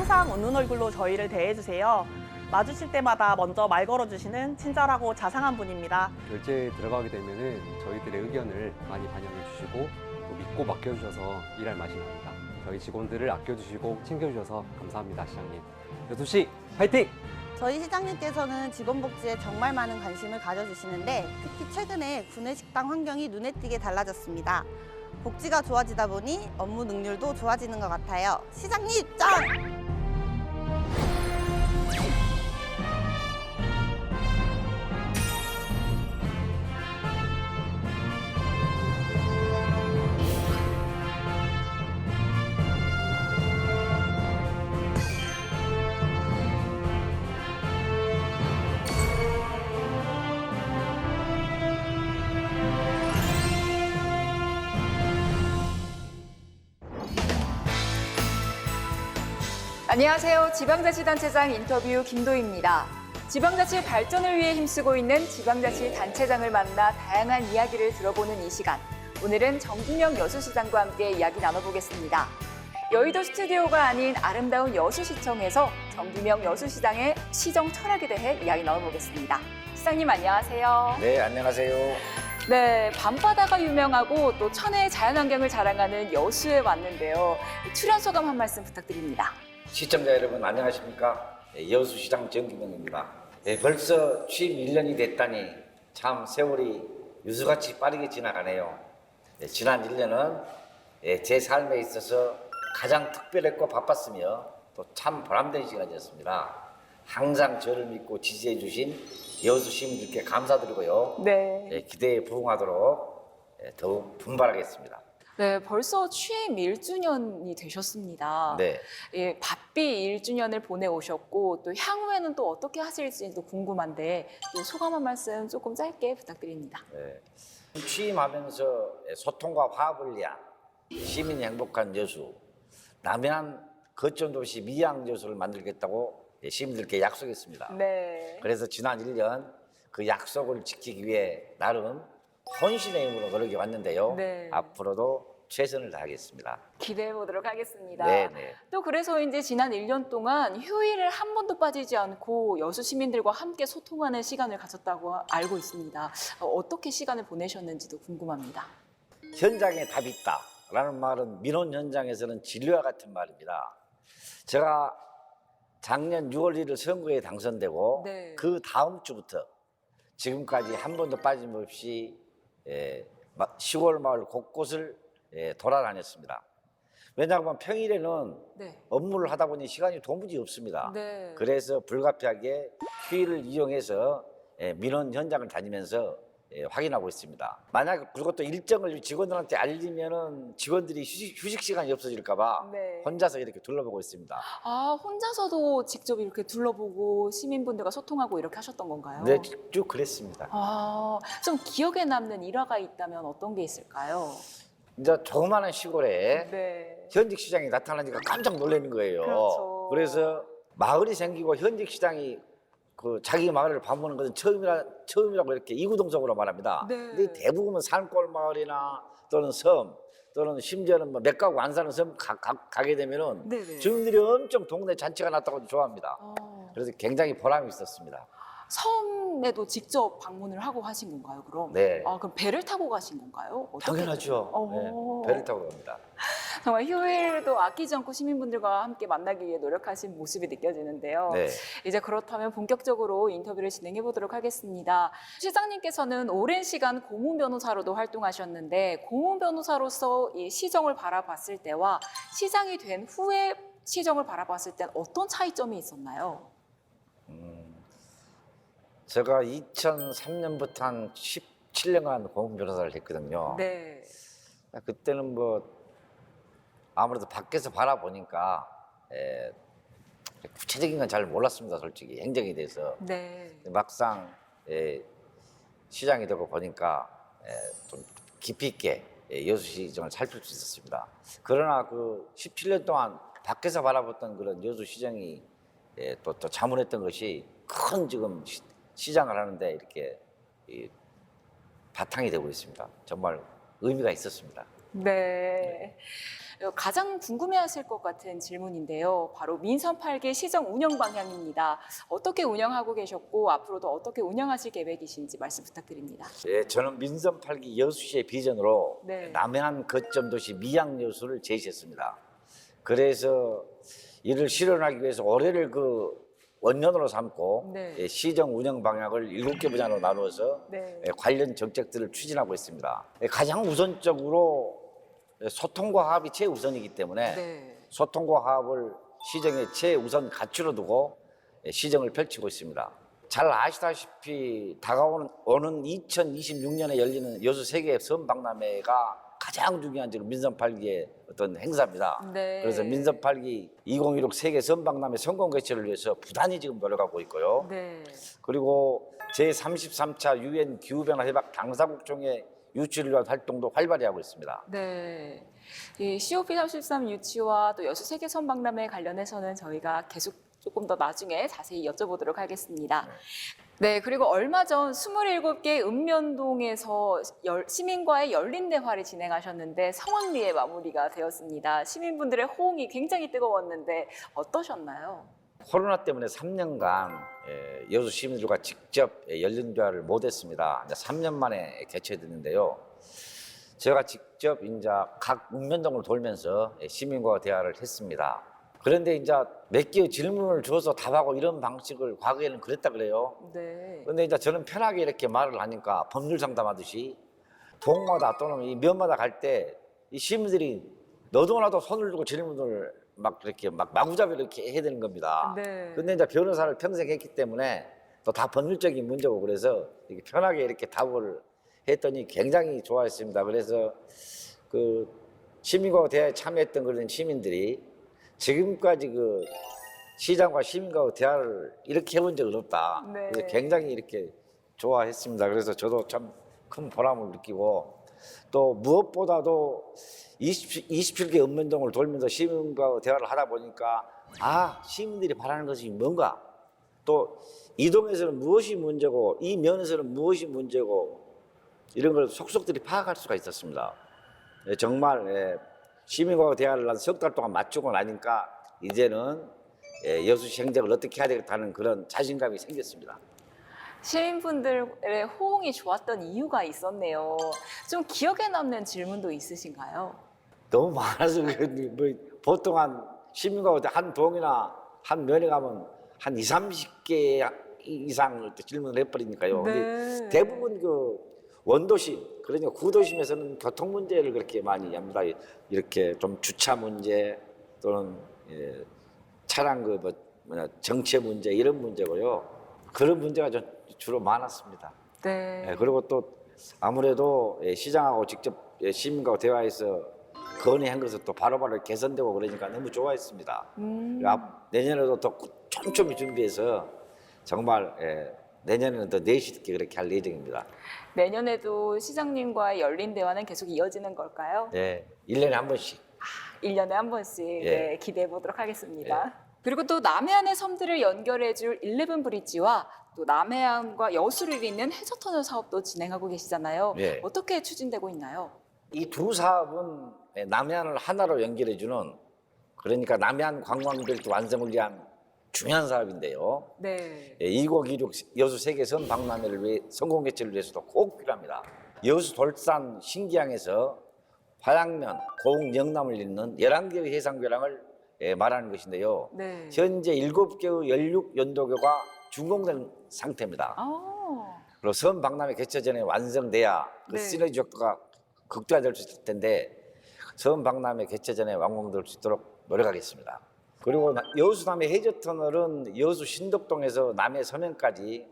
항상 웃는 얼굴로 저희를 대해주세요. 마주칠 때마다 먼저 말 걸어주시는 친절하고 자상한 분입니다. 결제에 들어가게 되면은 저희들의 의견을 많이 반영해 주시고 또 믿고 맡겨주셔서 일할 맛이 납니다. 저희 직원들을 아껴주시고 챙겨주셔서 감사합니다, 시장님. 여수시 화이팅! 저희 시장님께서는 직원 복지에 정말 많은 관심을 가져주시는데 특히 최근에 구내식당 환경이 눈에 띄게 달라졌습니다. 복지가 좋아지다 보니 업무 능률도 좋아지는 것 같아요. 시장님 짱! 안녕하세요. 지방자치단체장 인터뷰 김도희입니다. 지방자치 발전을 위해 힘쓰고 있는 지방자치단체장을 만나 다양한 이야기를 들어보는 이 시간. 오늘은 정기명 여수시장과 함께 이야기 나눠보겠습니다. 여의도 스튜디오가 아닌 아름다운 여수시청에서 정기명 여수시장의 시정 철학에 대해 이야기 나눠보겠습니다. 시장님 안녕하세요. 네, 안녕하세요. 네, 밤바다가 유명하고 또 천혜의 자연환경을 자랑하는 여수에 왔는데요. 출연 소감 한 말씀 부탁드립니다. 시청자 여러분 안녕하십니까? 여수시장 정기명입니다. 벌써 취임 1년이 됐다니 참 세월이 유수같이 빠르게 지나가네요. 지난 1년은 제 삶에 있어서 가장 특별했고 바빴으며 또 참 보람된 시간이었습니다. 항상 저를 믿고 지지해 주신 여수 시민들께 감사드리고요. 네. 기대에 부응하도록 더욱 분발하겠습니다. 네, 벌써 취임 1주년이 되셨습니다. 네. 예, 바삐 1주년을 보내오셨고 또 향후에는 또 어떻게 하실지도 궁금한데 또 소감 한 말씀 조금 짧게 부탁드립니다. 네. 취임하면서 소통과 화합을 위한 시민이 행복한 여수, 남해안 거점도시 미양 여수를 만들겠다고 시민들께 약속했습니다. 네. 그래서 지난 1년 그 약속을 지키기 위해 나름 혼신의 힘으로 노력해 왔는데요. 네. 앞으로도 최선을 다하겠습니다. 기대해 보도록 하겠습니다. 네네. 또 그래서 이제 지난 1년 동안 휴일을 한 번도 빠지지 않고 여수 시민들과 함께 소통하는 시간을 가졌다고 알고 있습니다. 어떻게 시간을 보내셨는지도 궁금합니다. 현장에 답이 있다라는 말은 민원 현장에서는 진리와 같은 말입니다. 제가 작년 6월 1일 선거에 당선되고 네. 그 다음 주부터 지금까지 한 번도 빠짐없이 시골 마을 곳곳을 돌아다녔습니다. 왜냐하면 평일에는 네. 업무를 하다 보니 시간이 도무지 없습니다. 네. 그래서 불가피하게 휴일을 이용해서 민원 현장을 다니면서 확인하고 있습니다. 만약 그것도 일정을 직원들한테 알리면은 직원들이 휴식 시간이 없어질까봐 네. 혼자서 이렇게 둘러보고 있습니다. 아, 혼자서도 직접 이렇게 둘러보고 시민분들과 소통하고 이렇게 하셨던 건가요? 네, 쭉 그랬습니다. 아, 좀 기억에 남는 일화가 있다면 어떤 게 있을까요? 이제 조그마한 시골에 네. 현직 시장이 나타나니까 깜짝 놀라는 거예요. 그렇죠. 그래서 마을이 생기고 현직 시장이 그 자기 마을을 방문하는 것은 처음이라고 이렇게 이구동성으로 말합니다. 네. 근데 대부분은 산골 마을이나 또는 섬 또는 심지어는 뭐 몇 가구 안 사는 섬 가게 되면은 네네. 주민들이 엄청 동네 잔치가 났다고 좋아합니다. 그래서 굉장히 보람이 있었습니다. 섬에도 직접 방문을 하고 하신 건가요, 그럼? 네. 아, 그럼 배를 타고 가신 건가요? 어떻게 당연하죠. 어. 네, 배를 타고 갑니다. 정말 휴일도 아끼지 않고 시민분들과 함께 만나기 위해 노력하신 모습이 느껴지는데요. 네. 이제 그렇다면 본격적으로 인터뷰를 진행해 보도록 하겠습니다. 시장님께서는 오랜 시간 고문 변호사로도 활동하셨는데 고문 변호사로서 이 시정을 바라봤을 때와 시장이 된 후에 시정을 바라봤을 땐 어떤 차이점이 있었나요? 제가 2003년부터 한 17년간 고문 변호사를 했거든요. 네. 그때는 뭐 아무래도 밖에서 바라보니까 구체적인 건 잘 몰랐습니다, 솔직히 행정에 대해서. 네. 막상 시장이 되고 보니까 좀 깊이 있게 여수시정을 살필 수 있었습니다. 그러나 그 17년 동안 밖에서 바라봤던 그런 여수시정이 또 자문했던 것이 큰 지금 시장을 하는데 이렇게 바탕이 되고 있습니다. 정말 의미가 있었습니다. 네. 가장 궁금해하실 것 같은 질문인데요. 바로 민선 8기 시정 운영 방향입니다. 어떻게 운영하고 계셨고 앞으로도 어떻게 운영하실 계획이신지 말씀 부탁드립니다. 예, 저는 민선 8기 여수시의 비전으로 네. 남해안 거점 도시 미양 여수를 제시했습니다. 그래서 이를 실현하기 위해서 올해를 그 원년으로 삼고 네. 예, 시정 운영 방향을 7개 분야로 나누어서 네. 예, 관련 정책들을 추진하고 있습니다. 예, 가장 우선적으로 소통과 화합이 최우선이기 때문에 네. 소통과 화합을 시정의 최우선 가치로 두고 예, 시정을 펼치고 있습니다. 잘 아시다시피 다가오는 2026년에 열리는 여수 세계 선박람회가 가장 중요한 지금 민선 8기의 어떤 행사입니다. 네. 그래서 민선 8기 2016 세계 선박람회 성공 개최를 위해서 부단히 지금 노력하고 있고요. 네. 그리고 제33차 유엔 기후변화 협약 당사국총회 유치를 위한 활동도 활발히 하고 있습니다. 네. 이 COP33 유치와 또 여수 세계 선박람회 관련해서는 저희가 계속 조금 더 나중에 자세히 여쭤보도록 하겠습니다. 네, 그리고 얼마 전 27개 읍면동에서 시민과의 열린 대화를 진행하셨는데 성황리에 마무리가 되었습니다. 시민분들의 호응이 굉장히 뜨거웠는데 어떠셨나요? 코로나 때문에 3년간 여수 시민들과 직접 열린 대화를 못했습니다. 이제 3년 만에 개최됐는데요. 제가 직접 이제 각 읍면동을 돌면서 시민과 대화를 했습니다. 그런데 이제 몇 개의 질문을 줘서 답하고 이런 방식을 과거에는 그랬다 그래요. 네. 그런데 이제 저는 편하게 이렇게 말을 하니까 법률 상담하듯이 동마다 또는 이 면마다 갈 때 이 시민들이 너도 나도 손을 들고 질문을 막 이렇게 막 마구잡이로 이렇게 해야 되는 겁니다. 네. 근데 이제 변호사를 평생 했기 때문에 또 다 법률적인 문제고 그래서 이렇게 편하게 이렇게 답을 했더니 굉장히 좋아했습니다. 그래서 그 시민과 대화에 참여했던 그런 시민들이 지금까지 그 시장과 시민과 대화를 이렇게 해본 적은 없다. 네. 그래서 굉장히 이렇게 좋아했습니다. 그래서 저도 참 큰 보람을 느끼고 또 무엇보다도 27개 읍면동을 돌면서 시민과 대화를 하다 보니까 아, 시민들이 바라는 것이 뭔가 또 이 동에서는 무엇이 문제고 이 면에서는 무엇이 문제고 이런 걸 속속들이 파악할 수가 있었습니다. 정말 시민과 대화를 한 석 달 동안 맞추고 나니까 이제는 여수시 행정을 어떻게 해야 되겠다는 그런 자신감이 생겼습니다. 시민분들의 호응이 좋았던 이유가 있었네요. 좀 기억에 남는 질문도 있으신가요? 너무 많아서 뭐 보통 한 시민과 한 동이나 한 면에 가면 한 30개 이상 질문을 해버리니까요. 네. 근데 대부분 그 원도심, 그러니까 구도심에서는 교통 문제를 그렇게 많이 합니다. 이렇게 좀 주차 문제 또는 차량 그 정체 문제 이런 문제고요. 그런 문제가 좀 주로 많았습니다. 네. 그리고 또 아무래도 시장하고 직접 시민과 대화해서 건의한 것을 또 바로바로 개선되고 그러니까 너무 좋아했습니다. 내년에도 더 촘촘히 준비해서 정말 내년에는 더 내실 있게 그렇게 할 예정입니다. 내년에도 시장님과의 열린 대화는 계속 이어지는 걸까요? 네, 1년에 한 번씩. 1년에 한 번씩 예. 네, 기대해 보도록 하겠습니다. 그리고 또 남해안의 섬들을 연결해줄 11 브릿지와 또 남해안과 여수를 잇는 해저터널 사업도 진행하고 계시잖아요. 예. 어떻게 추진되고 있나요? 이 두 사업은 남해안을 하나로 연결해주는 그러니까 남해안 관광별도 완성을 위한 중요한 사업인데요. 네. 2026 여수 세계선 박람회를 위해 성공 개최를 위해서도 꼭 필요합니다. 여수 돌산 신기항에서 화양면, 고흥, 영남을 잇는 11개의 해상교량을 말하는 것인데요. 네. 현재 7개의 연륙 연도교가 준공된 상태입니다. 아, 그리고 선 박람회 개최 전에 완성돼야 그 네. 시너지 효과가 극대화될 수 있을 텐데 선 박람회 개최 전에 완공될 수 있도록 노력하겠습니다. 그리고 여수 남해 해저터널은 여수 신덕동에서 남해 서면까지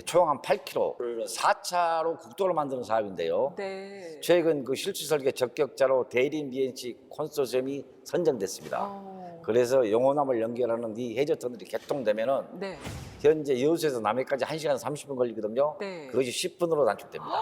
총 한 8km를 4차로 국도로 만드는 사업인데요. 네. 최근 그 실수 설계 적격자로 대림 BNC 콘소시엄이 선정됐습니다. 어, 그래서 용호남을 연결하는 이 해저터널이 개통되면은 네. 현재 여수에서 남해까지 1시간 30분 걸리거든요. 네. 그것이 10분으로 단축됩니다.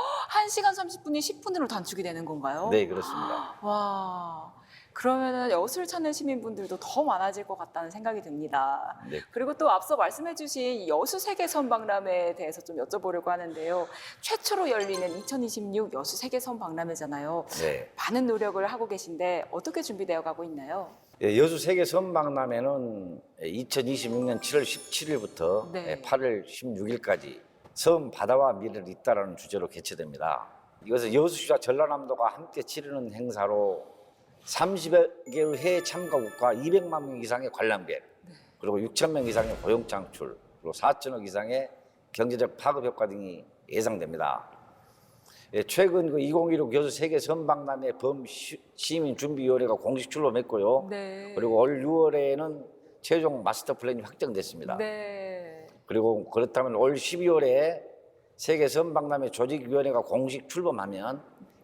1시간 30분이 10분으로 단축이 되는 건가요? 네, 그렇습니다. 와, 그러면은 여수를 찾는 시민분들도 더 많아질 것 같다는 생각이 듭니다. 네. 그리고 또 앞서 말씀해주신 여수 세계선 박람회에 대해서 좀 여쭤보려고 하는데요. 최초로 열리는 2026 여수 세계선 박람회잖아요. 네. 많은 노력을 하고 계신데 어떻게 준비되어 가고 있나요? 예, 여수 세계 섬박람회는 2026년 7월 17일부터 네. 8월 16일까지 섬 바다와 미래를 잇다라는 주제로 개최됩니다. 이것은 여수시와 전라남도가 함께 치르는 행사로 30여 개의 해외 참가국과 200만 명 이상의 관람객, 그리고 6천 명 이상의 고용 창출, 그리고 4천억 이상의 경제적 파급 효과 등이 예상됩니다. 예, 최근 그 2016 여수 세계 선박람회 범시민준비위원회가 공식 출범했고요. 네. 그리고 올 6월에는 최종 마스터 플랜이 확정됐습니다. 네. 그리고 그렇다면 올 12월에 세계 선박람회 조직위원회가 공식 출범하면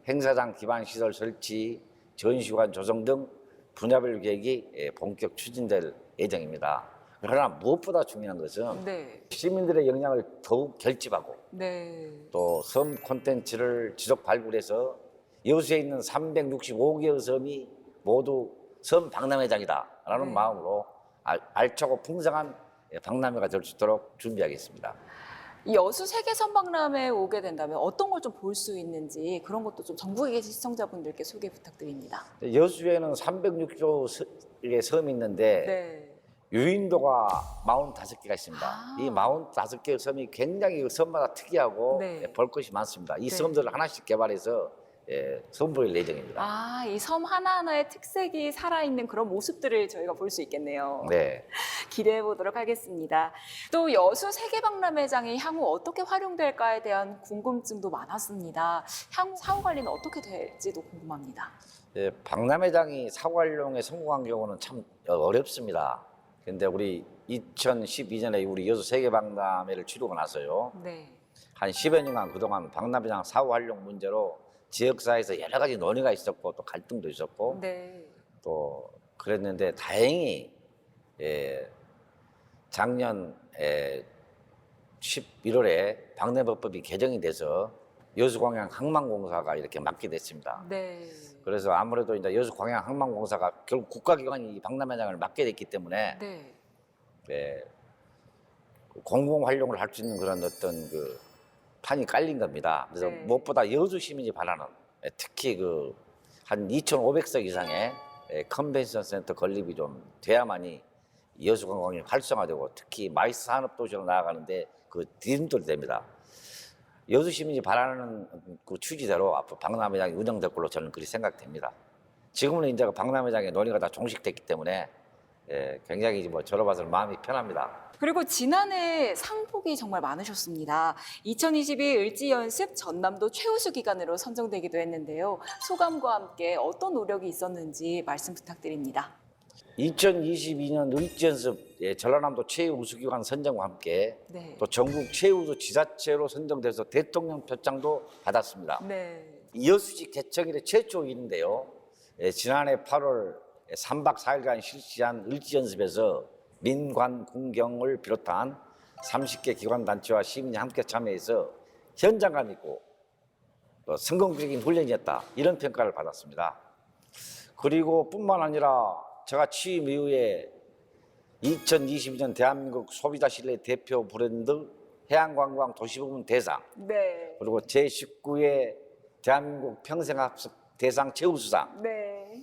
행사장 기반 시설 설치, 전시관 조성 등 분야별 계획이 본격 추진될 예정입니다. 그러나 무엇보다 중요한 것은 네. 시민들의 역량을 더욱 결집하고 네. 또 섬 콘텐츠를 지속 발굴해서 여수에 있는 365개의 섬이 모두 섬 박람회장이다라는 네. 마음으로 알차고 풍성한 박람회가 될 수 있도록 준비하겠습니다. 이 여수 세계선 박람회에 오게 된다면 어떤 걸 좀 볼 수 있는지 그런 것도 좀 전국에 계신 시청자분들께 소개 부탁드립니다. 여수에는 306개의 섬이 있는데 네. 유인도가 45개가 있습니다. 아. 이 45개의 섬이 굉장히 섬마다 특이하고 네. 볼 것이 많습니다. 이 네. 섬들을 하나씩 개발해서 선보일 예정입니다. 아, 이 섬 하나하나의 특색이 살아있는 그런 모습들을 저희가 볼 수 있겠네요. 네. 기대해 보도록 하겠습니다. 또 여수 세계박람회장이 향후 어떻게 활용될까에 대한 궁금증도 많았습니다. 향후 사후 관리는 어떻게 될지도 궁금합니다. 예, 박람회장이 사활용에 성공한 경우는 참 어렵습니다. 근데 우리 2012년에 우리 여수 세계박람회를 치르고 나서요. 네. 한 10여 년간 그동안 박람회장 사후 활용 문제로 지역사회에서 여러 가지 논의가 있었고 또 갈등도 있었고 네. 또 그랬는데 다행히 작년 11월에 박람회법이 개정이 돼서 여수광양 항만공사가 이렇게 맡게 됐습니다. 네. 그래서 아무래도 이제 여수광양 항만공사가 결국 국가기관이 이 박람회장을 맡게 됐기 때문에 네. 공공 활용을 할 수 있는 그런 어떤 그 판이 깔린 겁니다. 그래서 네. 무엇보다 여수 시민이 바라는 특히 그 한 2,500석 이상의 컨벤션 센터 건립이 좀 돼야만이 여수 관광이 활성화되고 특히 마이스 산업 도시로 나아가는데 그 디딤돌이 됩니다. 여수 시민이 바라는 그 취지대로 앞으로 박람회장이 운영될 걸로 저는 그렇게 생각됩니다. 지금은 이제 박람회장의 논의가 다 종식됐기 때문에 굉장히 뭐 저로 봐서는 마음이 편합니다. 그리고 지난해 상복이 정말 많으셨습니다. 2022 을지연습 전남도 최우수 기간으로 선정되기도 했는데요. 소감과 함께 어떤 노력이 있었는지 말씀 부탁드립니다. 2022년 을지연습 전라남도 최우수기관 선정과 함께 네. 또 전국 최우수 지자체로 선정돼서 대통령 표창도 받았습니다. 네. 여수시 개청 이래 최초 일인데요. 지난해 8월 3박 4일간 실시한 을지연습에서 민관, 군경을 비롯한 30개 기관단체와 시민이 함께 참여해서 현장감 있고 또 성공적인 훈련이었다. 이런 평가를 받았습니다. 그리고 뿐만 아니라 제가 취임 이후에 2022년 대한민국 소비자 신뢰 대표 브랜드 해양관광 도시부문 대상 네. 그리고 제19회 대한민국 평생학습 대상 최우수상 네.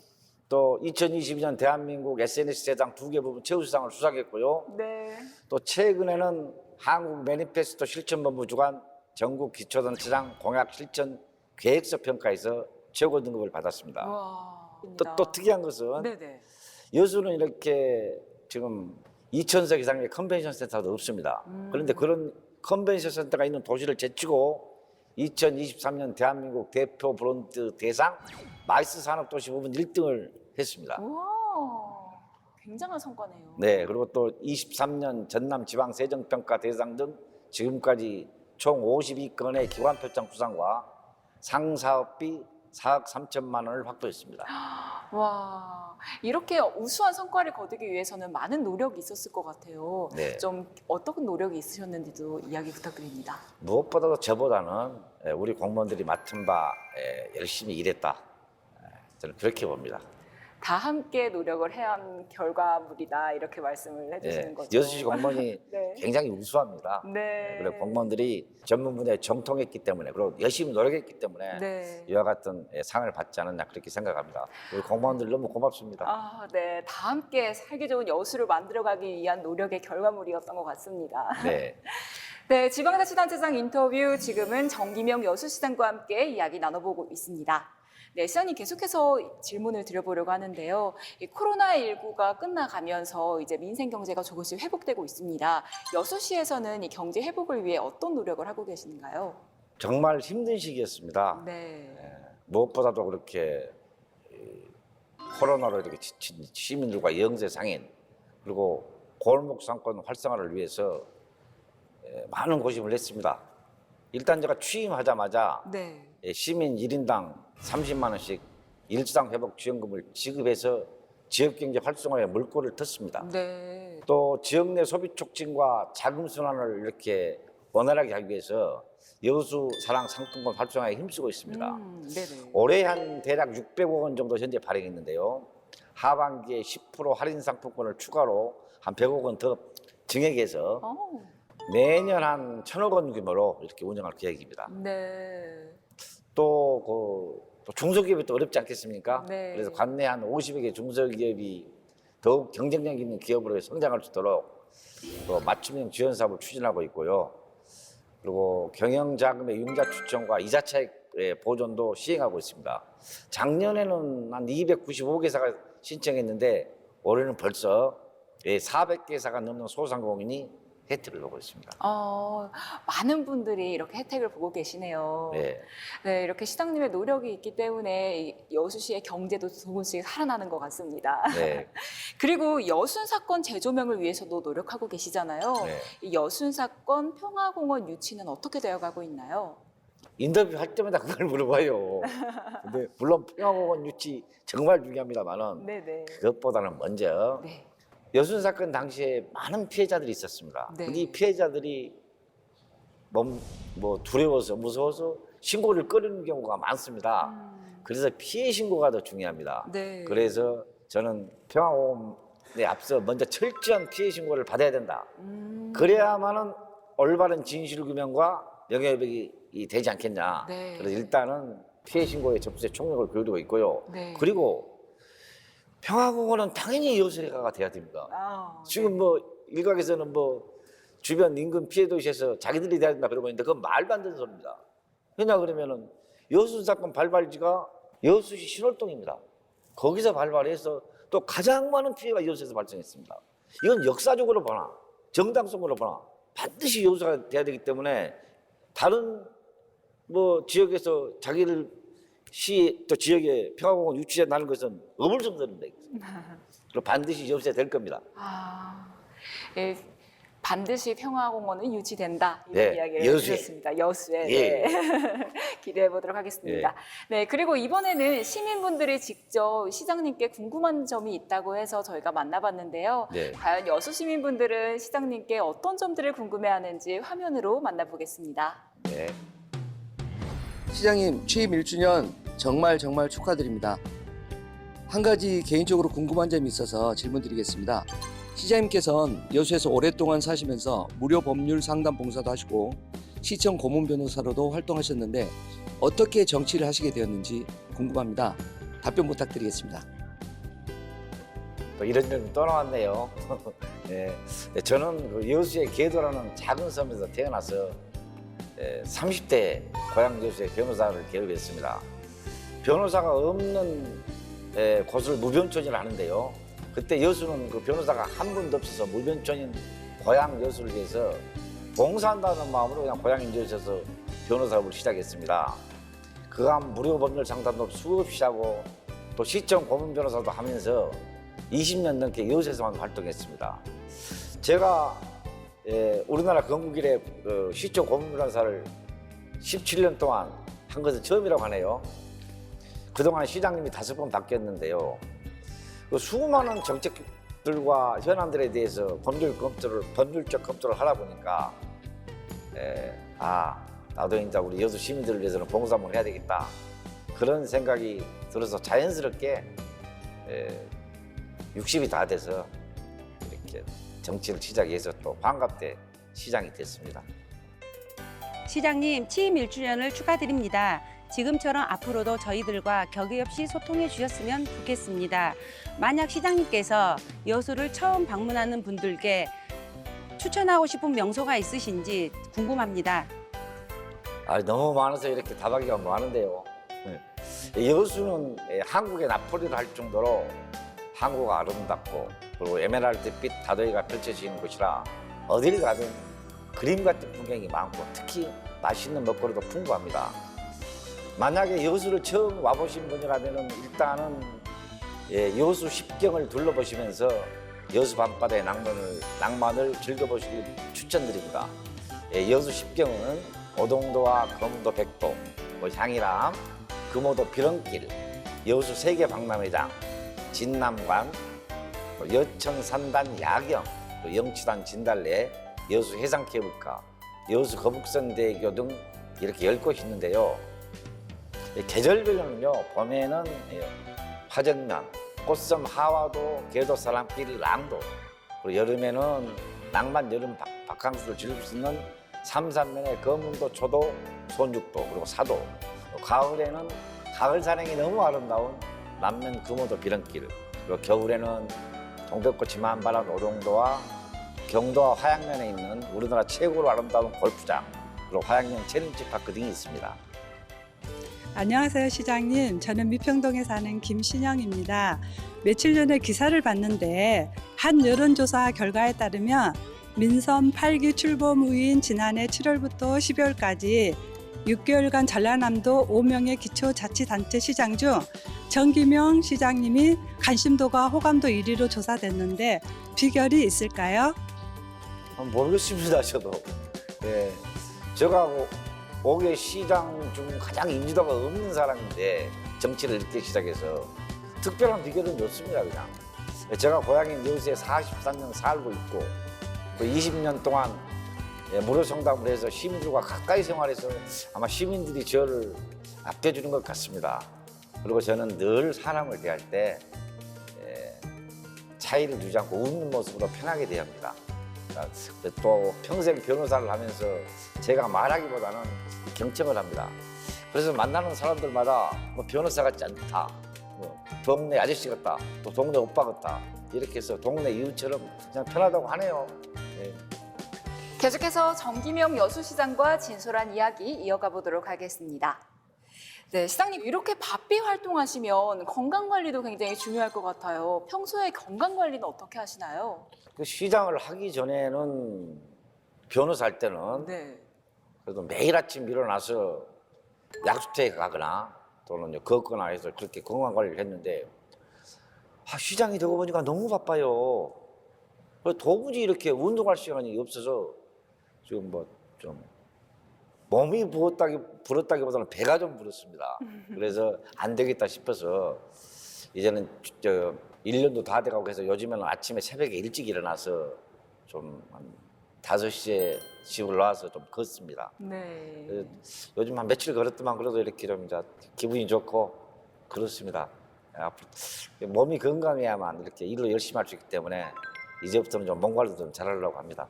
또 2022년 대한민국 SNS 대상 2개 부분 최우수상을 수상했고요. 네. 또 최근에는 한국 매니페스토 실천본부 주관 전국 기초단체장 공약 실천 계획서 평가에서 최고 등급을 받았습니다. 와. 또 특이한 것은 네네. 여수는 이렇게 지금 2,000석 이상의 컨벤션 센터도 없습니다. 그런데 그런 컨벤션 센터가 있는 도시를 제치고 2023년 대한민국 대표 브랜드 대상 마이스 산업도시 부분 1등을 했습니다. 우와. 굉장한 성과네요. 네, 그리고 또 23년 전남 지방 세정평가 대상 등 지금까지 총 52건의 기관 표창 수상과 상사업비 4억 3천만 원을 확보했습니다. 와, 이렇게 우수한 성과를 거두기 위해서는 많은 노력이 있었을 것 같아요. 네. 좀 어떤 노력이 있으셨는지도 이야기 부탁드립니다. 무엇보다도 저보다는 우리 공무원들이 맡은 바 열심히 일했다. 저는 그렇게 봅니다. 다 함께 노력을 해야 한 결과물이다 이렇게 말씀을 해주시는 거죠. 여수시 공무원이 네. 굉장히 우수합니다. 네. 그리고 공무원들이 전문 분야에 정통했기 때문에 그리고 열심히 노력했기 때문에 네. 이와 같은 상을 받지 않았나 그렇게 생각합니다. 우리 공무원들 너무 고맙습니다. 아, 네. 다 함께 살기 좋은 여수를 만들어가기 위한 노력의 결과물이었던 것 같습니다. 네. 네, 지방자치단체장 인터뷰 지금은 정기명 여수시장과 함께 이야기 나눠보고 있습니다. 네, 시장님 계속해서 질문을 드려보려고 하는데요. 이 코로나19가 끝나가면서 이제 민생 경제가 조금씩 회복되고 있습니다. 여수시에서는 이 경제 회복을 위해 어떤 노력을 하고 계시는가요? 정말 힘든 시기였습니다. 네. 무엇보다도 그렇게 코로나로 이렇게 지친 시민들과 영세 상인 그리고 골목 상권 활성화를 위해서 많은 고심을 했습니다. 일단 제가 취임하자마자 네. 시민 1인당 30만 원씩 일상 회복 지원금을 지급해서 지역 경제 활성화에 물꼬를 텄습니다. 네. 또 지역 내 소비 촉진과 자금 순환을 이렇게 원활하게 하기 위해서 여수 사랑 상품권 활성화에 힘쓰고 있습니다. 네네. 올해 한 대략 600억 원 정도 현재 발행했는데요. 하반기에 10% 할인 상품권을 추가로 한 100억 원 더 증액해서 매년 한 1,000억 원 규모로 이렇게 운영할 계획입니다. 네. 또 중소기업이 또 어렵지 않겠습니까? 네. 그래서 관내 한 50여 개 중소기업이 더욱 경쟁력 있는 기업으로 성장할 수 있도록 또 맞춤형 지원 사업을 추진하고 있고요. 그리고 경영자금의 융자 추천과 이자 차익 보존도 시행하고 있습니다. 작년에는 한 295개사가 신청했는데 올해는 벌써 400개사가 넘는 소상공인이 혜택을 보고 있습니다. 많은 분들이 이렇게 혜택을 보고 계시네요. 네. 네, 이렇게 시장님의 노력이 있기 때문에 이 여수시의 경제도 조금씩 살아나는 것 같습니다. 네. 그리고 여순 사건 재조명을 위해서도 노력하고 계시잖아요. 네. 이 여순 사건 평화공원 유치는 어떻게 되어가고 있나요? 인터뷰 할 때마다 그걸 물어봐요. 근데 물론 평화공원 유치 정말 중요합니다만은 네네. 그것보다는 먼저 네. 여순 사건 당시에 많은 피해자들이 있었습니다. 네. 이 피해자들이 두려워서 무서워서 신고를 꺼리는 경우가 많습니다. 그래서 피해 신고가 더 중요합니다. 네. 그래서 저는 평화공원에 앞서 먼저 철저한 피해 신고를 받아야 된다. 그래야만은 올바른 진실 규명과 명예회복이 되지 않겠냐. 네. 그래서 일단은 피해 신고에 접수에 총력을 기울이고 있고요. 네. 그리고 평화공원은 당연히 여수가 돼야 됩니다. 지금 일각에서는 주변 인근 피해 도시에서 자기들이 돼야 된다 그러고 있는데 그건 말도 안 되는 소리입니다. 왜냐 그러면은 여수 사건 발발지가 여수시 신월동입니다. 거기서 발발해서 또 가장 많은 피해가 여수에서 발생했습니다. 이건 역사적으로 보나 정당성으로 보나 반드시 여수가 돼야 되기 때문에 다른 지역에서 자기를 시 또 지역에 평화공원 유치해 나는 것은 어불성설입니다. 그리고 반드시 여수에 될 겁니다. 예, 반드시 평화공원은 유치된다 이런 네, 이야기를 여수에. 해주셨습니다. 여수에 예. 네. 기대해 보도록 하겠습니다. 네, 그리고 이번에는 시민분들이 직접 시장님께 궁금한 점이 있다고 해서 저희가 만나봤는데요. 네. 과연 여수 시민분들은 시장님께 어떤 점들을 궁금해하는지 화면으로 만나보겠습니다. 네. 시장님 취임 1주년 정말 축하드립니다. 한 가지 개인적으로 궁금한 점이 있어서 질문드리겠습니다. 시장님께서는 여수에서 오랫동안 사시면서 무료 법률 상담 봉사도 하시고 시청 고문 변호사로도 활동하셨는데 어떻게 정치를 하시게 되었는지 궁금합니다. 답변 부탁드리겠습니다. 또 이런 점이 또 나왔네요. 네. 저는 그 여수의 계도라는 작은 섬에서 태어나서 30대 고향 여수의 변호사를 개업했습니다. 변호사가 없는 곳을 무변촌을 하는데요. 그때 여수는 그 변호사가 한 분도 없어서 무변촌인 고향 여수를 위해서 봉사한다는 마음으로 그냥 고향인 여수에서 변호사업을 시작했습니다. 그간 무료 법률 상담도 수없이 하고 또 시청 고문 변호사도 하면서 20년 넘게 여수에서만 활동했습니다. 제가 우리나라 건국 이래 시청 고문 변호사를 17년 동안 한 것은 처음이라고 하네요. 그동안 시장님이 5번 바뀌었는데요. 그 수많은 정책들과 현안들에 대해서 법률적 검토를 하다 보니까 나도 이제 우리 여수 시민들을 위해서는 봉사 한번 해야 되겠다. 그런 생각이 들어서 자연스럽게 60이 다 돼서 이렇게 정치를 시작해서 또 환갑 때 시장이 됐습니다. 시장님 취임 1주년을 축하드립니다. 지금처럼 앞으로도 저희들과 격의 없이 소통해 주셨으면 좋겠습니다. 만약 시장님께서 여수를 처음 방문하는 분들께 추천하고 싶은 명소가 있으신지 궁금합니다. 너무 많아서 이렇게 답하기가 많은데요. 여수는 한국의 나폴리를 할 정도로 항구가 아름답고 그리고 에메랄드빛 다도이가 펼쳐지는 곳이라 어딜 가든 그림 같은 풍경이 많고 특히 맛있는 먹거리도 풍부합니다. 만약에 여수를 처음 와보신 분이라면 일단은 여수 십경을 둘러보시면서 여수 밤바다의 낭만을 즐겨보시길 추천드립니다. 여수 십경은 오동도와 검도 백도, 향이람, 금오도 비렁길, 여수 세계박람회장, 진남관, 여천 산단 야경, 영치단 진달래, 여수 해상케이블카, 여수 거북선대교 등 이렇게 10곳이 있는데요. 계절별로는요, 봄에는 화정면, 꽃섬 하와도, 계도사랑길 랑도, 그리고 여름에는 낭만 여름 바캉스를 즐길 수 있는 삼산면의 검은도, 초도, 손육도, 그리고 사도, 가을에는 가을 산행이 너무 아름다운 남면 금오도 비렁길, 그리고 겨울에는 동백꽃이 만발한 오동도와 경도와 화양면에 있는 우리나라 최고로 아름다운 골프장, 그리고 화양면 체린지 파크 등이 있습니다. 안녕하세요, 시장님. 저는 미평동에 사는 김신영입니다. 며칠 전에 기사를 봤는데 한 여론조사 결과에 따르면 민선 8기 출범 후인 지난해 7월부터 12월까지 6개월간 전라남도 5명의 기초자치단체 시장 중 정기명 시장님이 관심도가 호감도 1위로 조사됐는데 비결이 있을까요? 모르겠습니다, 저도. 제가 5개 시장 중 가장 인지도가 없는 사람인데 정치를 이렇게 시작해서 특별한 비결은 없습니다, 그냥. 제가 고향인 여수에 43년 살고 있고 20년 동안 무료 상담을 해서 시민들과 가까이 생활해서 아마 시민들이 저를 아껴주는 것 같습니다. 그리고 저는 늘 사람을 대할 때 차이를 두지 않고 웃는 모습으로 편하게 대합니다. 또 평생 변호사를 하면서 제가 말하기보다는 경청을 합니다. 그래서 만나는 사람들마다 변호사 같지 않다, 동네 아저씨 같다, 또 동네 오빠 같다, 이렇게 해서 동네 이웃처럼 그냥 편하다고 하네요. 계속해서 정기명 여수시장과 진솔한 이야기 이어가 보도록 하겠습니다. 네, 시장님 이렇게 바삐 활동하시면 건강관리도 굉장히 중요할 것 같아요. 평소에 건강관리는 어떻게 하시나요? 그 시장을 하기 전에는 변호사 할 때는 그래도 매일 아침 일어나서 약수터에 가거나 또는 걷거나 해서 그렇게 건강관리를 했는데 시장이 되고 보니까 너무 바빠요. 그래서 도무지 이렇게 운동할 시간이 없어서 지금 좀 몸이 불었다기보다는 배가 좀 불었습니다. 그래서 안 되겠다 싶어서 이제는 1년도 다 돼가고 해서 요즘에는 아침에 새벽에 일찍 일어나서 좀 한 5시에 집을 나와서 좀 걷습니다. 네. 요즘 한 며칠 걸었더만 그래도 이렇게 좀 이제 기분이 좋고 그렇습니다. 몸이 건강해야만 이렇게 일을 열심히 할 수 있기 때문에 이제부터는 좀 몸 관리도 좀 잘하려고 합니다.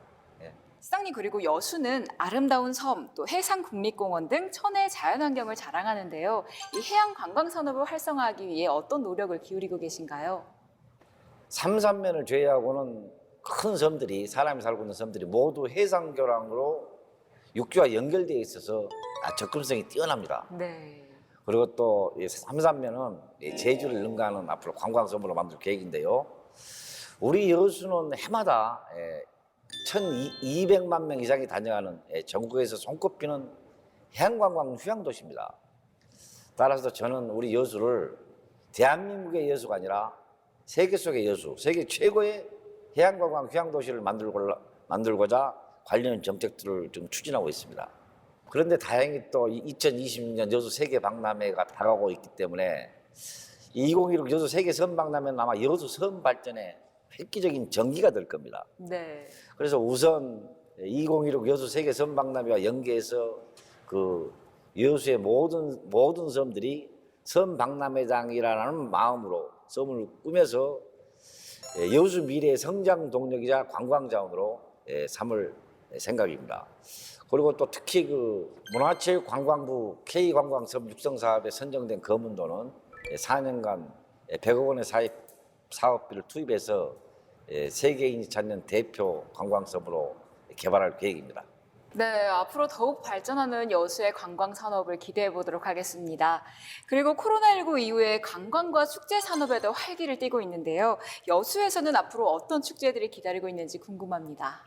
시장님 그리고 여수는 아름다운 섬, 또 해상국립공원 등 천혜의 자연환경을 자랑하는데요. 이 해양 관광 산업을 활성화하기 위해 어떤 노력을 기울이고 계신가요? 삼산면을 제외하고는 큰 섬들이 사람이 살고 있는 섬들이 모두 해상교량으로 육지와 연결되어 있어서 접근성이 뛰어납니다. 네. 그리고 또 삼산면은 제주를 능가하는 앞으로 관광섬으로 만들 계획인데요. 우리 여수는 해마다 1,200만 명 이상이 다녀가는 전국에서 손꼽히는 해양관광 휴양도시입니다. 따라서 저는 우리 여수를 대한민국의 여수가 아니라 세계 속의 여수, 세계 최고의 해양관광 휴양도시를 만들고자 관련 정책들을 지금 추진하고 있습니다. 그런데 다행히 또 2020년 여수 세계박람회가 다가오고 있기 때문에 2016 여수 세계 섬박람회는 아마 여수 섬 발전에 획기적인 전기가 될 겁니다. 네. 그래서 우선 2016 여수 세계 섬박람회와 연계해서 그 여수의 모든 섬들이 섬박람회장이라는 마음으로 섬을 꾸며서 여수 미래의 성장 동력이자 관광 자원으로 삼을 생각입니다. 그리고 또 특히 그 문화체육관광부 K관광섬 육성 사업에 선정된 검은도는 4년간 100억 원의 사업비를 투입해서 세계인이 찾는 대표 관광섬으로 개발할 계획입니다. 네, 앞으로 더욱 발전하는 여수의 관광 산업을 기대해 보도록 하겠습니다. 그리고 코로나19 이후에 관광과 축제 산업에도 활기를 띠고 있는데요. 여수에서는 앞으로 어떤 축제들이 기다리고 있는지 궁금합니다.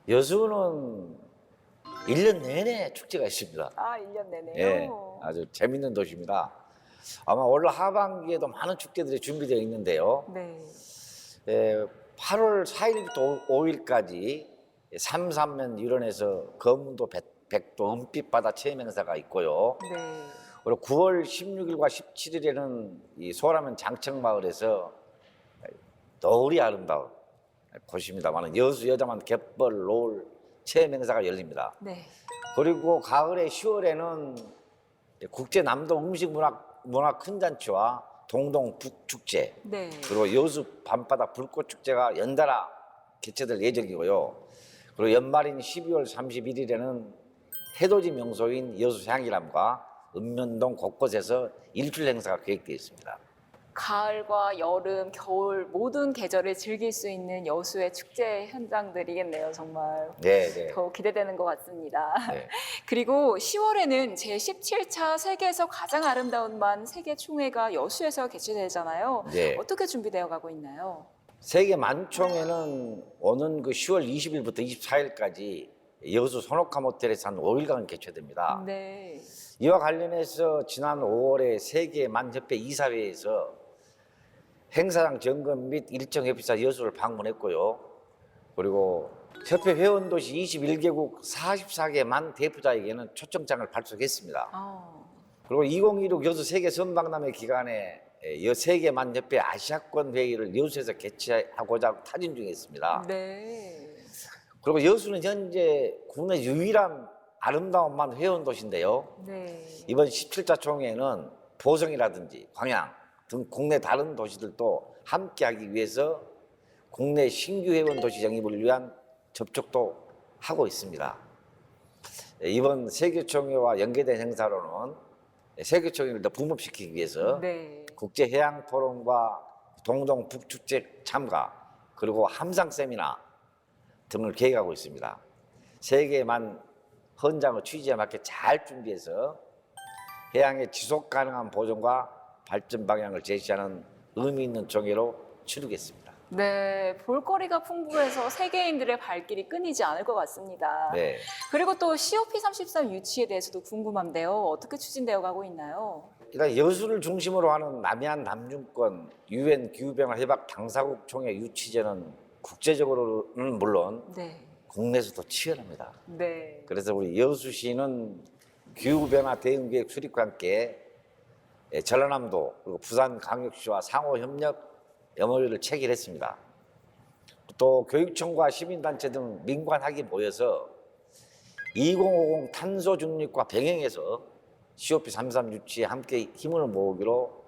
여수는 1년 내내 축제가 있습니다. 아, 1년 내내요? 예, 아주 재밌는 도시입니다. 아마 올 하반기에도 많은 축제들이 준비되어 있는데요. 네. 8월 4일부터 5일까지 삼산면 일원에서 검은도 백도 은빛바다 체험 행사가 있고요. 네. 그리고 9월 16일과 17일에는 이 소라면 장청마을에서 노을이 아름다운 곳입니다만 여수 여자만 갯벌 노을 체험 행사가 열립니다. 네. 그리고 가을에 10월에는 국제 남도 음식 문화 큰 잔치와 동동 북축제 네. 그리고 여수 밤바다 불꽃 축제가 연달아 개최될 예정이고요. 그리고 연말인 12월 31일에는 해돋이 명소인 여수 향기람과 읍면동 곳곳에서 일주일 행사가 계획되어 있습니다. 가을과 여름, 겨울 모든 계절을 즐길 수 있는 여수의 축제 현장들이겠네요. 정말 네, 네. 더욱 기대되는 것 같습니다. 네. 그리고 10월에는 제17차 세계에서 가장 아름다운 만 세계총회가 여수에서 개최되잖아요. 네. 어떻게 준비되어 가고 있나요? 세계 만총회는 오는 그 10월 20일부터 24일까지 여수 손옥함 호텔에서 한 5일간 개최됩니다. 네. 이와 관련해서 지난 5월에 세계 만협회 이사회에서 행사장 점검 및 일정 협의사 여수를 방문했고요. 그리고 협회 회원도시 21개국 44개 만 대표자에게는 초청장을 발송했습니다. 그리고 2016 여수 세계 선박람회 기간에 세계 만협회 아시아권 회의를 여수에서 개최하고자 타진 중에 있습니다. 네. 그리고 여수는 현재 국내 유일한 아름다운 만 회원 도시인데요. 네. 이번 17차 총회에는 보성이라든지 광양 등 국내 다른 도시들도 함께하기 위해서 국내 신규 회원 도시 영입을 위한 접촉도 하고 있습니다. 이번 세계총회와 연계된 행사로는 세계총회를 더 붐업시키기 위해서 네. 국제해양포럼과 동동 북축제 참가 그리고 함상 세미나 등을 계획하고 있습니다. 세계만 헌장의 취지에 맞게 잘 준비해서 해양의 지속 가능한 보존과 발전 방향을 제시하는 의미 있는 총회로 치르겠습니다. 네, 볼거리가 풍부해서 세계인들의 발길이 끊이지 않을 것 같습니다. 네. 그리고 또 COP33 유치에 대해서도 궁금한데요. 어떻게 추진되어 가고 있나요? 일단 여수를 중심으로 하는 남해안 남중권 UN 기후변화 해박 당사국 총회 유치제는 국제적으로는 물론 네. 국내에서도 치열합니다. 네. 그래서 우리 여수시는 기후변화 대응계획 수립과 함께 전라남도 그리고 부산광역시와 상호협력 MOU를 체결했습니다. 또 교육청과 시민단체 등 민관학이 모여서 2050 탄소 중립과 병행해서 COP33 유치에 함께 힘을 모으기로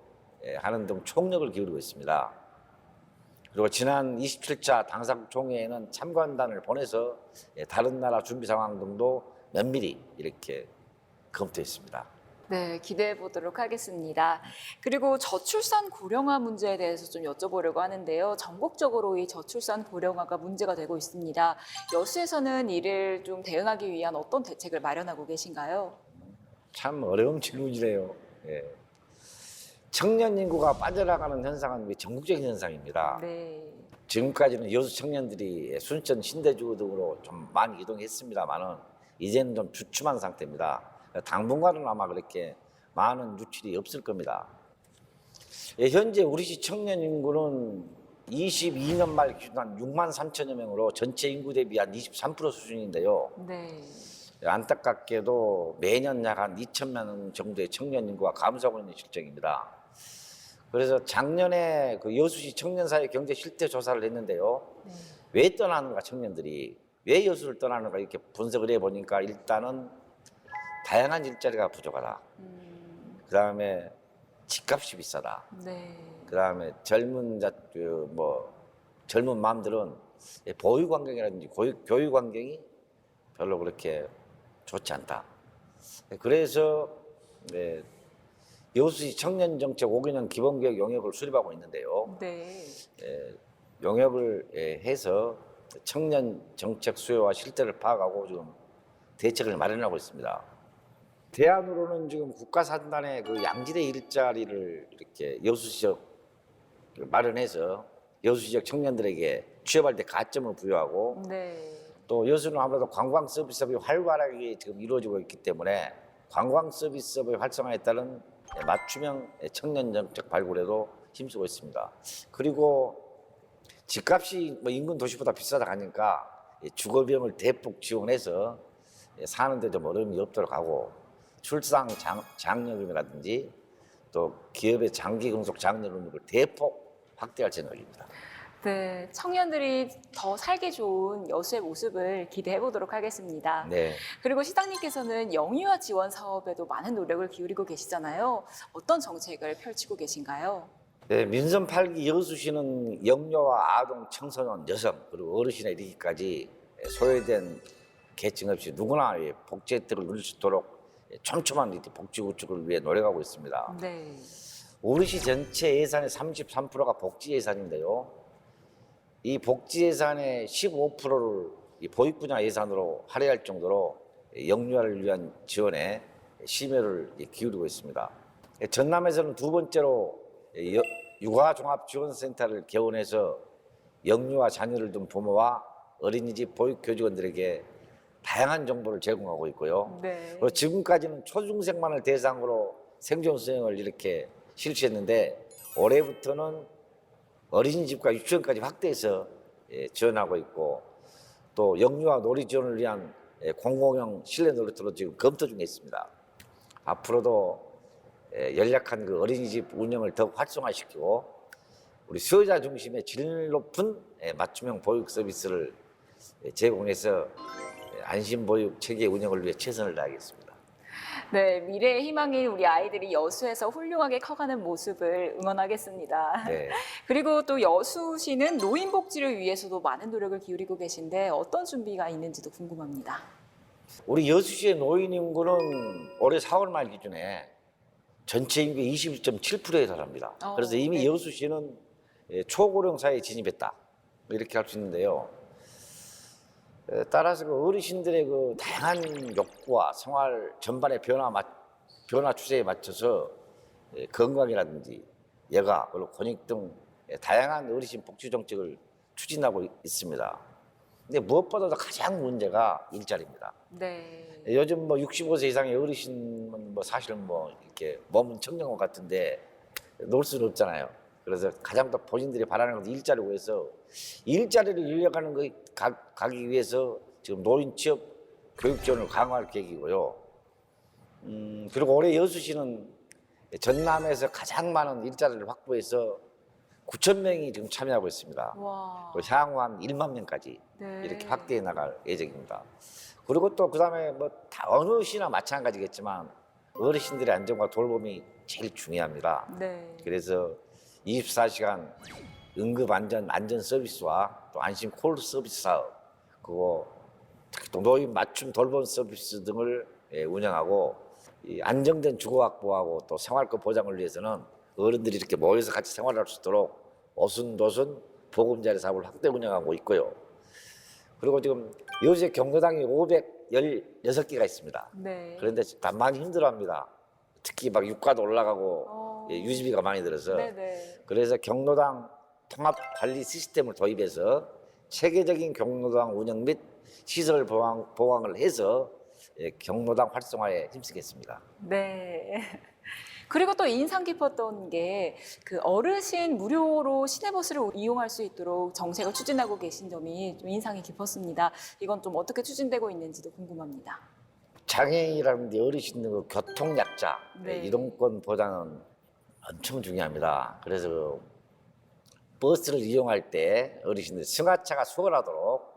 하는 등 총력을 기울이고 있습니다. 그리고 지난 27차 당사국 총회에는 참관단을 보내서 다른 나라 준비 상황 등도 면밀히 이렇게 검토했습니다. 네, 기대해 보도록 하겠습니다. 그리고 저출산 고령화 문제에 대해서 좀 여쭤보려고 하는데요. 전국적으로 이 저출산 고령화가 문제가 되고 있습니다. 여수에서는 이를 좀 대응하기 위한 어떤 대책을 마련하고 계신가요? 참 어려운 질문이네요. 예. 청년 인구가 빠져나가는 현상은 전국적인 현상입니다. 네. 지금까지는 여수 청년들이 순천, 신대주 등으로 좀 많이 이동했습니다만은 이제는 좀 주춤한 상태입니다. 당분간은 아마 그렇게 많은 유출이 없을 겁니다. 현재 우리시 청년 인구는 22년 말 기준 한 6만 3천여 명으로 전체 인구 대비 한 23% 수준인데요. 네. 안타깝게도 매년 약 한 2천만 명 정도의 청년 인구가 감소하고 있는 실정입니다. 그래서 작년에 그 여수시 청년사회 경제 실태 조사를 했는데요. 네. 왜 떠나는가 청년들이 왜 여수를 떠나는가 이렇게 분석을 해보니까 일단은 다양한 일자리가 부족하다. 그다음에 집값이 비싸다. 네. 그다음에 젊은 마음들은 보육 환경이라든지 교육 환경이 별로 그렇게 좋지 않다. 그래서 여수시 청년정책 5개년 기본계획 용역을 수립하고 있는데요. 네. 용역을 해서 청년 정책 수요와 실태를 파악하고 지금 대책을 마련하고 있습니다. 대안으로는 지금 국가산단의 그 양질의 일자리를 이렇게 여수 지역 마련해서 여수 지역 청년들에게 취업할 때 가점을 부여하고 네. 또 여수는 아무래도 관광 서비스업이 활발하게 지금 이루어지고 있기 때문에 관광 서비스업의 활성화에 따른 맞춤형 청년 정책 발굴에도 힘쓰고 있습니다. 그리고 집값이 뭐 인근 도시보다 비싸다 하니까 주거비용을 대폭 지원해서 사는데 좀 어려움이 없도록 하고 출산 장려금이라든지 또 기업의 장기 근속 장려금을 대폭 확대할 생각입니다. 네, 청년들이 더 살기 좋은 여수의 모습을 기대해 보도록 하겠습니다. 네. 그리고 시장님께서는 영유아 지원 사업에도 많은 노력을 기울이고 계시잖아요. 어떤 정책을 펼치고 계신가요? 네, 민선 8기 여수시는 영유아 아동, 청소년, 여성 그리고 어르신에 이르기까지 소외된 계층 없이 누구나 복지 혜택을 누릴 수 있도록 촘촘한 복지 구축을 위해 노력하고 있습니다. 네. 우리 시 전체 예산의 33%가 복지 예산인데요. 이 복지 예산의 15%를 이 보육 분야 예산으로 할애할 정도로 영유아를 위한 지원에 심혈을 기울이고 있습니다. 전남에서는 두 번째로 육아종합지원센터를 개원해서 영유아 자녀를 둔 부모와 어린이집 보육교직원들에게 다양한 정보를 제공하고 있고요. 네. 그리고 지금까지는 초중생만을 대상으로 생존 수행을 이렇게 실시했는데 올해부터는 어린이집과 유치원까지 확대해서 지원하고 있고 또 영유아 놀이 지원을 위한 공공형 실내 놀이터도 지금 검토 중에 있습니다. 앞으로도 연약한 그 어린이집 운영을 더욱 활성화시키고 우리 수요자 중심의 질 높은 맞춤형 보육 서비스를 제공해서 안심보육 체계 운영을 위해 최선을 다하겠습니다. 네, 미래의 희망인 우리 아이들이 여수에서 훌륭하게 커가는 모습을 응원하겠습니다. 네. 그리고 또 여수시는 노인 복지를 위해서도 많은 노력을 기울이고 계신데 어떤 준비가 있는지도 궁금합니다. 우리 여수시의 노인 인구는 올해 4월 말 기준에 전체 인구 21.7%에 달합니다. 그래서 이미 네. 여수시는 초고령 사회에 진입했다 이렇게 할 수 있는데요. 따라서 그 어르신들의 그 다양한 욕구와 생활 전반의 변화 추세에 맞춰서 건강이라든지 여가 그리고 권익 등 다양한 어르신 복지 정책을 추진하고 있습니다. 근데 무엇보다도 가장 문제가 일자리입니다. 네. 요즘 뭐 65세 이상의 어르신은 뭐 사실 뭐 이렇게 몸은 청년과 같은데 놀 수는 없잖아요. 그래서 가장 더 본인들이 바라는 것은 일자리고 해서 일자리를 인력하는 거 가기 위해서 지금 노인 취업 교육 지원을 강화할 계획이고요. 그리고 올해 여수시는 전남에서 가장 많은 일자리를 확보해서 9,000명이 지금 참여하고 있습니다. 와. 향후 한 1만 명까지 네. 이렇게 확대해 나갈 예정입니다. 그리고 또 그다음에 뭐 다 어느 시나 마찬가지겠지만 어르신들의 안전과 돌봄이 제일 중요합니다. 네. 그래서 24시간 응급 안전 서비스와 또 안심 콜 서비스 사업, 그리고 특히 또 노인 맞춤 돌봄 서비스 등을 운영하고 이 안정된 주거 확보하고 또 생활권 보장을 위해서는 어른들이 이렇게 모여서 같이 생활할 수 있도록 오순도순 보금자리 사업을 확대 운영하고 있고요. 그리고 지금 여수에 경로당이 516개가 있습니다. 네. 그런데 많이 힘들어합니다. 특히 막 유가도 올라가고 유지비가 많이 들어서 네네. 그래서 경로당 통합 관리 시스템을 도입해서 체계적인 경로당 운영 및 시설 보강을 해서 경로당 활성화에 힘쓰겠습니다. 네. 그리고 또 인상 깊었던 게 그 어르신 무료로 시내버스를 이용할 수 있도록 정책을 추진하고 계신 점이 좀 인상이 깊었습니다. 이건 좀 어떻게 추진되고 있는지도 궁금합니다. 장애인이라든지 어르신들 그 교통약자 네. 이동권보다는 엄청 중요합니다. 그래서 그 버스를 이용할 때 어르신들 승하차가 수월하도록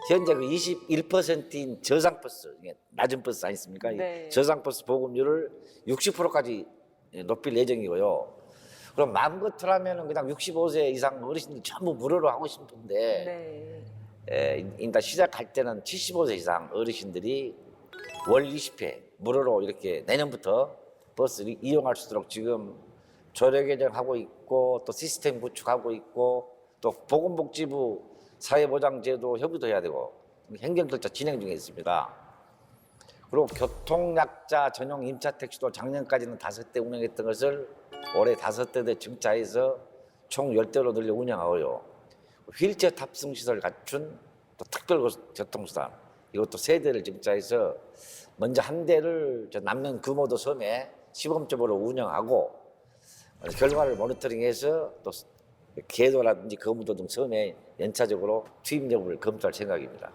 현재 그 21%인 저상버스, 낮은 버스 아니습니까? 네. 저상버스 보급률을 60%까지 높일 예정이고요. 그럼 마음껏하면 그냥 65세 이상 어르신들 전부 무료로 하고 싶은데 일단 시작할 때는 75세 이상 어르신들이 월 20회 무료로 이렇게 내년부터 버스를 이용할 수 있도록 지금 조례 개정하고 있고 또 시스템 구축하고 있고 또 보건복지부 사회보장제도 협의도 해야 되고 행정절차 진행 중에 있습니다. 그리고 교통약자 전용 임차 택시도 작년까지는 5대 운영했던 것을 올해 5대 증차해서 총 10대로 늘려 운영하고요. 휠체어 탑승 시설 갖춘 또 특별 교통수단 이것도 3대를 증차해서 먼저 한 대를 남면 금오도 섬에 시범적으로 운영하고 결과를 모니터링해서 또 개도라든지 거무도 등 섬에 연차적으로 투입 여부를 검토할 생각입니다.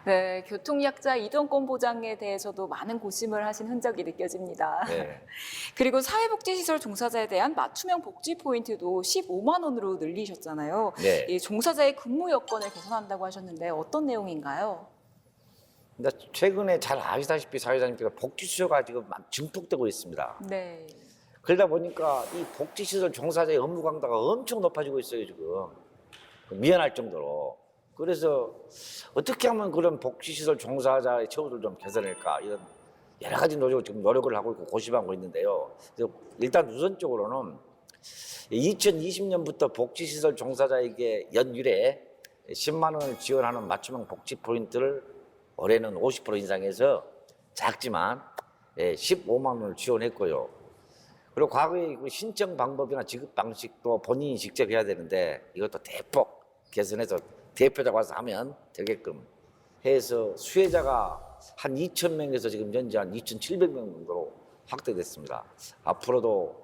네, 교통약자 이동권 보장에 대해서도 많은 고심을 하신 흔적이 느껴집니다. 네. 그리고 사회복지시설 종사자에 대한 맞춤형 복지 포인트도 15만 원으로 늘리셨잖아요. 네. 이 종사자의 근무 여건을 개선한다고 하셨는데 어떤 내용인가요? 근데 최근에 잘 아시다시피 사회자님께서 복지 수요가 지금 증폭되고 있습니다. 네. 그러다 보니까 이 복지시설 종사자의 업무 강도가 엄청 높아지고 있어요, 지금. 미안할 정도로. 그래서 어떻게 하면 그런 복지시설 종사자의 처우를 좀 개선할까 이런 여러 가지 노력을 하고 있고 고심하고 있는데요. 그래서 일단 우선적으로는 2020년부터 복지시설 종사자에게 연율에 10만 원을 지원하는 맞춤형 복지 포인트를 올해는 50% 인상해서 작지만 15만 원을 지원했고요. 그리고 과거의 그 신청 방법이나 지급 방식도 본인이 직접 해야 되는데 이것도 대폭 개선해서 대표자가 와서 하면 되게끔 해서 수혜자가 한 2,000명에서 지금 현재 한 2,700명 정도로 확대됐습니다. 앞으로도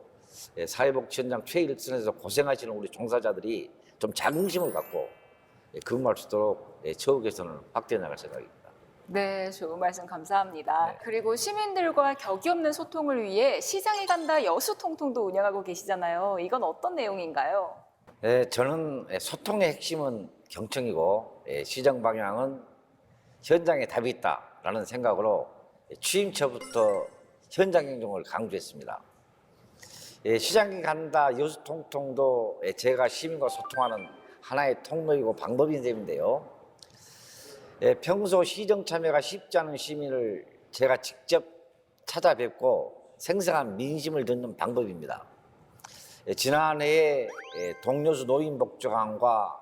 사회복지 현장 최일선에서 고생하시는 우리 종사자들이 좀 자긍심을 갖고 근무할 수 있도록 처우 개선을 확대해 나갈 생각입니다. 네, 좋은 말씀 감사합니다. 네. 그리고 시민들과 격이 없는 소통을 위해 시장에 간다 여수통통도 운영하고 계시잖아요. 이건 어떤 내용인가요? 저는 소통의 핵심은 경청이고 시정 방향은 현장에 답이 있다라는 생각으로 취임 초부터 현장 행동을 강조했습니다. 시장에 간다 여수통통도 제가 시민과 소통하는 하나의 통로이고 방법인 셈인데요. 평소 시정 참여가 쉽지 않은 시민을 제가 직접 찾아뵙고 생생한 민심을 듣는 방법입니다. 지난해에 동료수 노인복지관과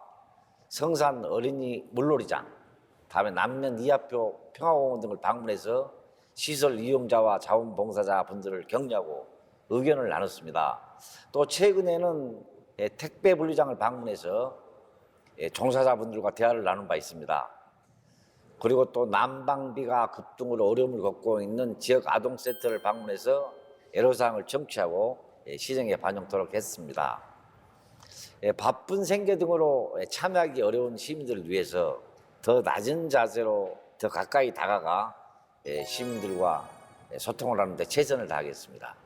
성산 어린이 물놀이장, 다음에 남면 이하표 평화공원 등을 방문해서 시설 이용자와 자원봉사자 분들을 격려하고 의견을 나눴습니다. 또 최근에는 택배 분리장을 방문해서 종사자분들과 대화를 나눈 바 있습니다. 그리고 또 난방비가 급등으로 어려움을 겪고 있는 지역 아동센터를 방문해서 애로사항을 청취하고 시정에 반영토록 했습니다. 바쁜 생계 등으로 참여하기 어려운 시민들을 위해서 더 낮은 자세로 더 가까이 다가가 시민들과 소통을 하는데 최선을 다하겠습니다.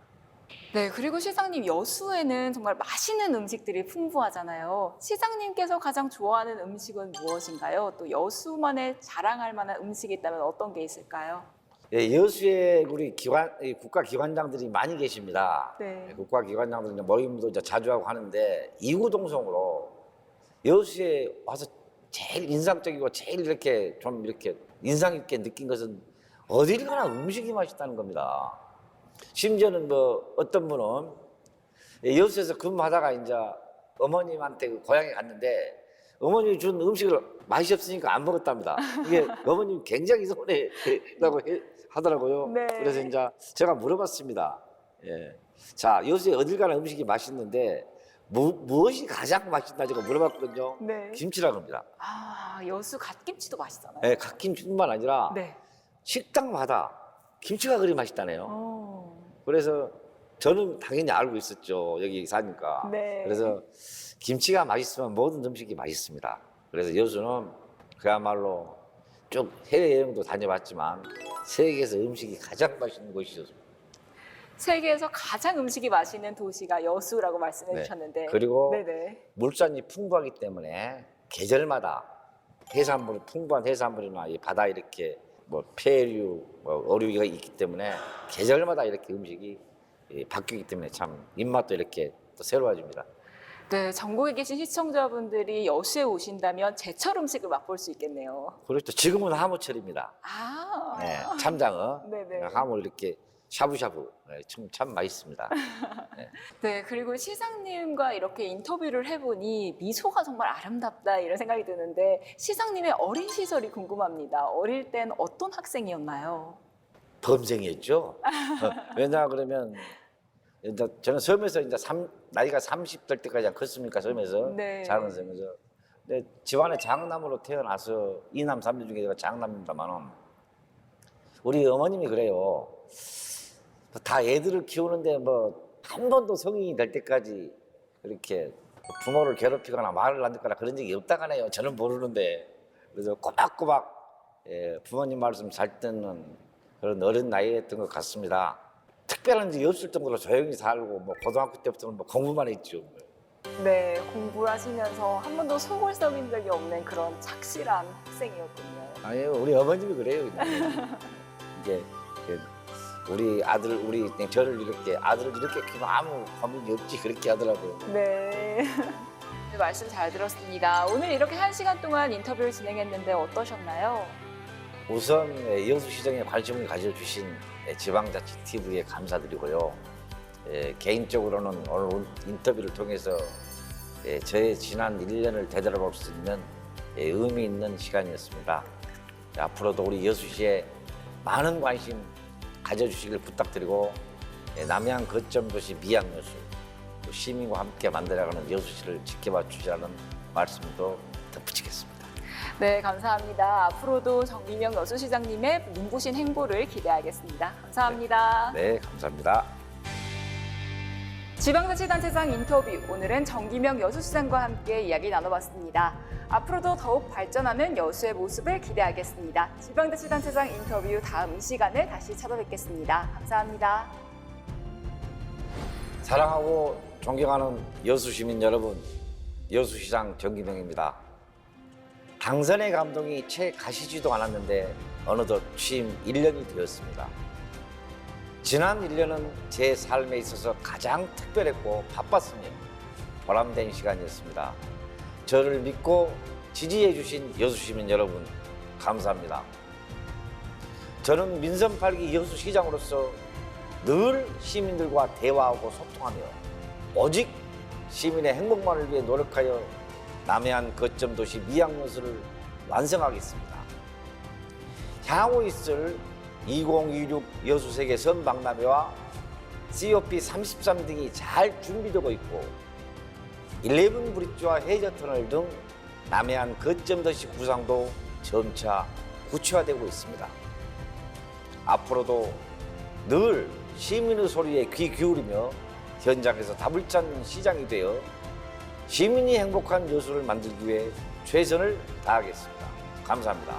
네, 그리고 시장님 여수에는 정말 맛있는 음식들이 풍부하잖아요. 시장님께서 가장 좋아하는 음식은 무엇인가요? 또 여수만의 자랑할 만한 음식이 있다면 어떤 게 있을까요? 여수에 우리 국가기관장들이 많이 계십니다. 네. 국가기관장들 모임도 이제 자주 하고 하는데 이구동성으로 여수에 와서 제일 인상적이고 제일 이렇게 좀 이렇게 인상 있게 느낀 것은 어딜 가나 음식이 맛있다는 겁니다. 심지어는 뭐 어떤 분은 여수에서 근무하다가 이제 어머님한테 그 고향에 갔는데 어머님이 준 음식을 맛이 없으니까 안 먹었답니다. 이게 어머님 굉장히 서운해라고 하더라고요. 네. 그래서 이제 제가 물어봤습니다. 자, 여수에 어딜 가나 음식이 맛있는데 무엇이 가장 맛있나 제가 물어봤거든요. 네. 김치라고 합니다. 아, 여수 갓김치도 맛있잖아요. 네, 갓김치뿐만 아니라 네. 식당마다 김치가 그리 맛있다네요. 그래서 저는 당연히 알고 있었죠. 여기 사니까. 네. 그래서 김치가 맛있으면 모든 음식이 맛있습니다. 그래서 여수는 그야말로 쭉 해외여행도 다녀봤지만 세계에서 음식이 가장 맛있는 곳이었습니다. 세계에서 가장 음식이 맛있는 도시가 여수라고 말씀해 네. 주셨는데. 그리고 네네. 물산이 풍부하기 때문에 계절마다 해산물 풍부한 해산물이나 이 바다 이렇게 뭐 폐류, 뭐 어류가 있기 때문에 계절마다 이렇게 음식이 바뀌기 때문에 참 입맛도 이렇게 또 새로워집니다. 네, 전국에 계신 시청자분들이 여수에 오신다면 제철 음식을 맛볼 수 있겠네요. 그렇죠. 지금은 하모철입니다. 아, 네, 참장어, 네네. 하모 이렇게 샤브샤브 참 맛있습니다. 네, 그리고 시장님과 이렇게 인터뷰를 해보니 미소가 정말 아름답다 이런 생각이 드는데 시장님의 어린 시절이 궁금합니다. 어릴 땐 어떤 학생이었나요? 범생이었죠. 왜냐 그러면 이제 저는 섬에서 이제 나이가 30 될 때까지 컸습니까 섬에서 네. 작은 섬에서. 근데 집안에 장남으로 태어나서 이남 삼녀 중에 제가 장남입니다만은 우리 어머님이 그래요. 다 애들을 키우는데 뭐 한 번도 성인이 될 때까지 그렇게 부모를 괴롭히거나 말을 안 듣거나 그런 적이 없다고 하네요. 저는 모르는데. 그래서 꼬박꼬박 부모님 말씀 잘 듣는 그런 어린 나이였던 것 같습니다. 특별한 적이 없을 정도로 조용히 살고 뭐 고등학교 때부터는 뭐 공부만 했죠. 네, 공부를 하시면서 한 번도 속을 썩인 적이 없는 그런 착실한 학생이었군요. 아니요, 우리 어머님이 그래요. 그냥. 이게 우리 아들, 저를 아들을 이렇게 키우면 아무 고민이 없지 그렇게 하더라고요. 네. 네, 말씀 잘 들었습니다. 오늘 이렇게 1시간 동안 인터뷰를 진행했는데 어떠셨나요? 우선 여수시장에 관심을 가져주신 지방자치TV에 감사드리고요. 개인적으로는 오늘 인터뷰를 통해서 저의 지난 1년을 되돌아볼 수 있는 의미 있는 시간이었습니다. 앞으로도 우리 여수시에 많은 관심 가져주시길 부탁드리고 남해안 거점 도시 미양여수 시민과 함께 만들어가는 여수시를 지켜봐 주시라는 말씀도 덧붙이겠습니다. 네, 감사합니다. 앞으로도 정미명 여수시장님의 눈부신 행보를 기대하겠습니다. 감사합니다. 네, 감사합니다. 지방자치단체장 인터뷰, 오늘은 정기명 여수시장과 함께 이야기 나눠봤습니다. 앞으로도 더욱 발전하는 여수의 모습을 기대하겠습니다. 지방자치단체장 인터뷰 다음 이 시간에 다시 찾아뵙겠습니다. 감사합니다. 사랑하고 존경하는 여수 시민 여러분, 여수시장 정기명입니다. 당선의 감동이 채 가시지도 않았는데 어느덧 취임 1년이 되었습니다. 지난 1년은 제 삶에 있어서 가장 특별했고 바빴으며 보람된 시간이었습니다. 저를 믿고 지지해 주신 여수시민 여러분, 감사합니다. 저는 민선 8기 여수시장으로서 늘 시민들과 대화하고 소통하며 오직 시민의 행복만을 위해 노력하여 남해안 거점 도시 미양여수를 완성하겠습니다. 향후 있을 2026 여수세계 선박람회와 COP33 등이 잘 준비되고 있고 11 브릿지와 해저터널 등 남해안 거점 도시 구상도 점차 구체화되고 있습니다. 앞으로도 늘 시민의 소리에 귀 기울이며 현장에서 답을 찾는 시장이 되어 시민이 행복한 여수를 만들기 위해 최선을 다하겠습니다. 감사합니다.